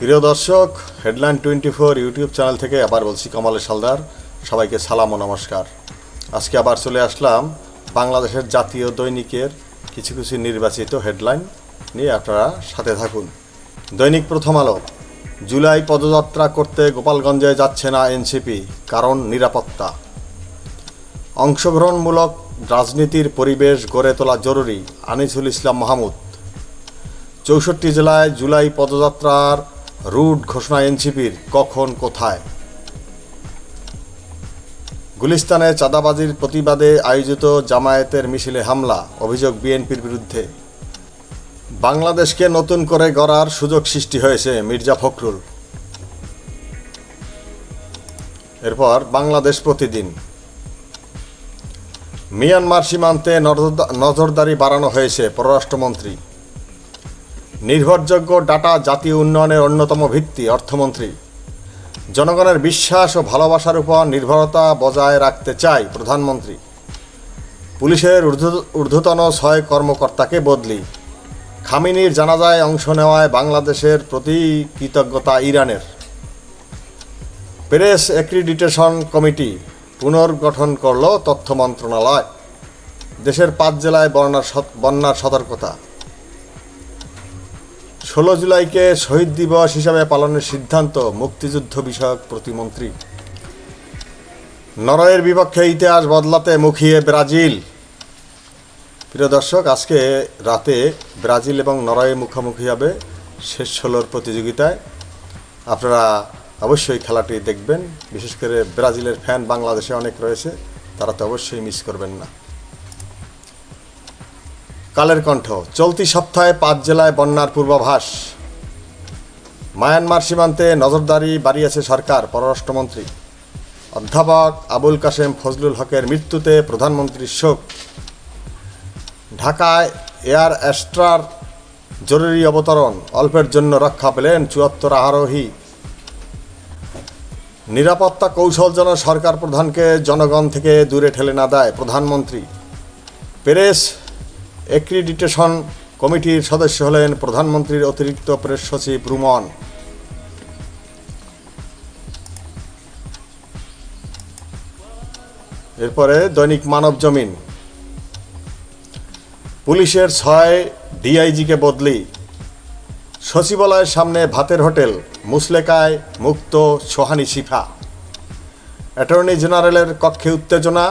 প্রিয় দর্শক, headline 24 YouTube channel থেকে আবার বলছি কমলেশ হালদার। সবাইকে সালাম ও নমস্কার। আজকে আবার চলে আসলাম বাংলাদেশের জাতীয় দৈনিকের কিছু কিছু নির্বাচিত হেডলাইন নিয়ে। আপনারা সাথে থাকুন। দৈনিক প্রথম আলো, জুলাই পদযাত্রা করতে গোপালগঞ্জে যাচ্ছে না এনসিপি, কারণ নিরাপত্তা। অংশগ্রহণমূলক রাজনীতির পরিবেশ গড়ে তোলা জরুরি, আনিসুল ইসলাম মাহমুদ। 64 জেলায় জুলাই পদযাত্রার রুট ঘোষণা এনসিপির, কখন কোথায়। গুলিস্তানে চাঁদাবাজির প্রতিবাদে আয়োজিত জামায়াতের মিছিলে হামলা, অভিযোগ বিএনপির বিরুদ্ধে। বাংলাদেশকে নতুন করে গড়ার সুযোগ সৃষ্টি হয়েছে, মির্জা ফখরুল। এরপর বাংলাদেশ প্রতিদিন, মিয়ানমার সীমান্তে নজরদারি বাড়ানো হয়েছে, পররাষ্ট্রমন্ত্রী। নির্ভরযোগ্য ডাটা জাতীয় উন্নয়নের অন্যতম ভিত্তি, অর্থমন্ত্রী। জনগণের বিশ্বাস ও ভালোবাসার উপর নির্ভরতা বজায় রাখতে চাই, প্রধানমন্ত্রী। পুলিশের ঊর্ধ্বতন 6 কর্মকর্তাকে বদলি। খামেনির জানাজায় অংশ নেওয়ায় বাংলাদেশের প্রতি কৃতজ্ঞতা ইরানের। প্রেস অ্যাক্রিডিটেশন কমিটি পুনর্গঠন করল তথ্য মন্ত্রণালয়। দেশের 5 জেলায় বন্যার সতর্কতা। 16 জুলাইকে শহীদ দিবস হিসাবে পালনের সিদ্ধান্ত, মুক্তিযুদ্ধ বিষয়ক প্রতিমন্ত্রী। নরওয়ের বিপক্ষে ইতিহাস বদলাতে মুখিয়ে ব্রাজিল। প্রিয় দর্শক, আজকে রাতে ব্রাজিল এবং নরওয়ে মুখোমুখি হবে শেষ 16 প্রতিযোগিতায়। আপনারা অবশ্যই খেলাটি দেখবেন। বিশেষ করে ব্রাজিলের ফ্যান বাংলাদেশে অনেক রয়েছে, তারা তো অবশ্যই মিস করবেন না। কালের কণ্ঠ, চলতি সপ্তাহে 5 জেলায় বন্যার পূর্বাভাস। মায়ানমার সীমান্তে নজরদারি বাড়িয়েছে সরকার, পররাষ্ট্রমন্ত্রী। অধ্যাপক আবুল কাশেম ফজলুল হকের মৃত্যুতে প্রধানমন্ত্রীর শোক। ঢাকায় এয়ার অ্যাস্ট্রার জরুরি অবতরণ, অল্পের জন্য রক্ষা পেলেন 74 আরোহী। নিরাপত্তা কৌশল যেন সরকার প্রধানকে জনগণ থেকে দূরে ঠেলে না দেয়, প্রধানমন্ত্রী। প্রেস অ্যাক্রিডিটেশন কমিটির সদস্য হলেন প্রধানমন্ত্রীর অতিরিক্ত প্রেস সচিব রুমন। এরপরে দৈনিক মানব জমিন, পুলিশের 6 ডিআইজিকে বদলি। সচিবালয়ের সামনে ভাতের হোটেল, মুসলেকায় মুক্ত সোহানি শিফা। অ্যাটর্নি জেনারেলের কক্ষে উত্তেজনা,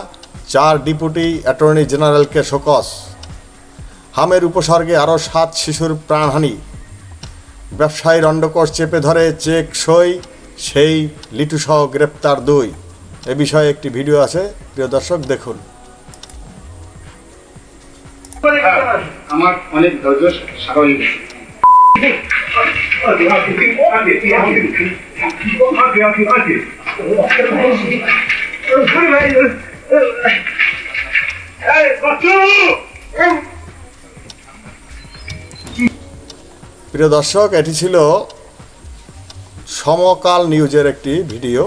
4 ডেপুটি অ্যাটর্নি জেনারেলকে শোকজ। হামের উপসর্গে আরও 7 শিশুর প্রাণহানি। ব্যবসায়ীর অন্ডকোষ চেপে ধরে চেক সই, সেই লিটুসহ গ্রেপ্তার 2। এ বিষয়ে একটি ভিডিও আছে, প্রিয় দর্শক দেখুন। আমার অনেক ধৈর্য স্বাভাবিক। প্রিয় দর্শক, এটি ছিল সমকাল নিউজের একটি ভিডিও।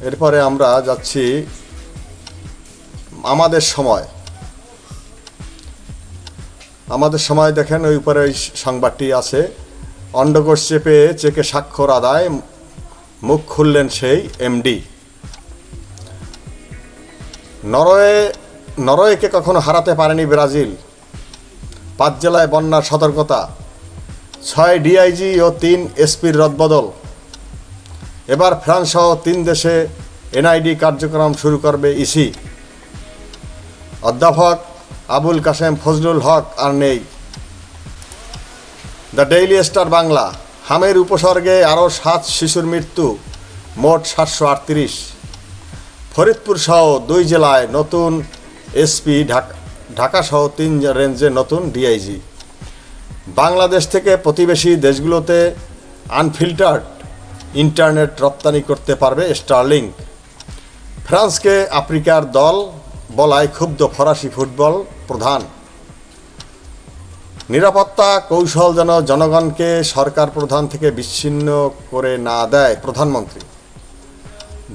এরপরে আমরা যাচ্ছি আমাদের সময়। আমাদের সময় দেখেন, ওই উপরে ওই সংবাদটি আছে। অন্ডকোষ চেপে চেকে স্বাক্ষর আদায়, মুখ খুললেন সেই এমডি। নরওয়েকে কখনো হারাতে পারেনি ব্রাজিল। 5 জেলায় বন্যার সতর্কতা। 6 ডিআইজি ও 3 এসপির রদবদল। এবার ফ্রান্স সহ 3 দেশে এনআইডি কার্যক্রম শুরু করবে ইসি। অধ্যাপক আবুল কাশেম ফজলুল হক আর নেই। দ্য ডেইলি স্টার বাংলা, হামের উপসর্গে আরও 7 শিশুর মৃত্যু, মোট 738। ফরিদপুর সহ 2 জেলায় নতুন এসপি, ঢাকা সহ 3 রেঞ্জে নতুন ডিআইজি। বাংলাদেশ থেকে প্রতিবেশী দেশগুলোতে আনফিল্টার্ড ইন্টারনেট রপ্তানি করতে পারবে স্টারলিংক। ফ্রান্সকে আফ্রিকার দল বলায় ক্ষুব্ধ ফরাসি ফুটবল প্রধান। নিরাপত্তা কৌশল যেন জনগণকে সরকার প্রধান থেকে বিচ্ছিন্ন করে না দেয়, প্রধানমন্ত্রী।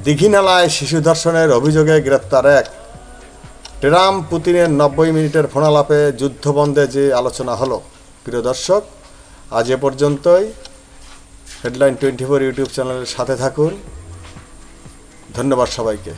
দীঘিনালায় শিশু ধর্ষণের অভিযোগে গ্রেপ্তার 1। ট্রাম্প পুতিনের 90 মিনিটের ফোনালাপে যুদ্ধবন্ধে যে আলোচনা হলো। প্রিয় দর্শক, আজ এ পর্যন্তই। হেডলাইন 24 ইউটিউব চ্যানেলের সাথে থাকুন। ধন্যবাদ সবাইকে।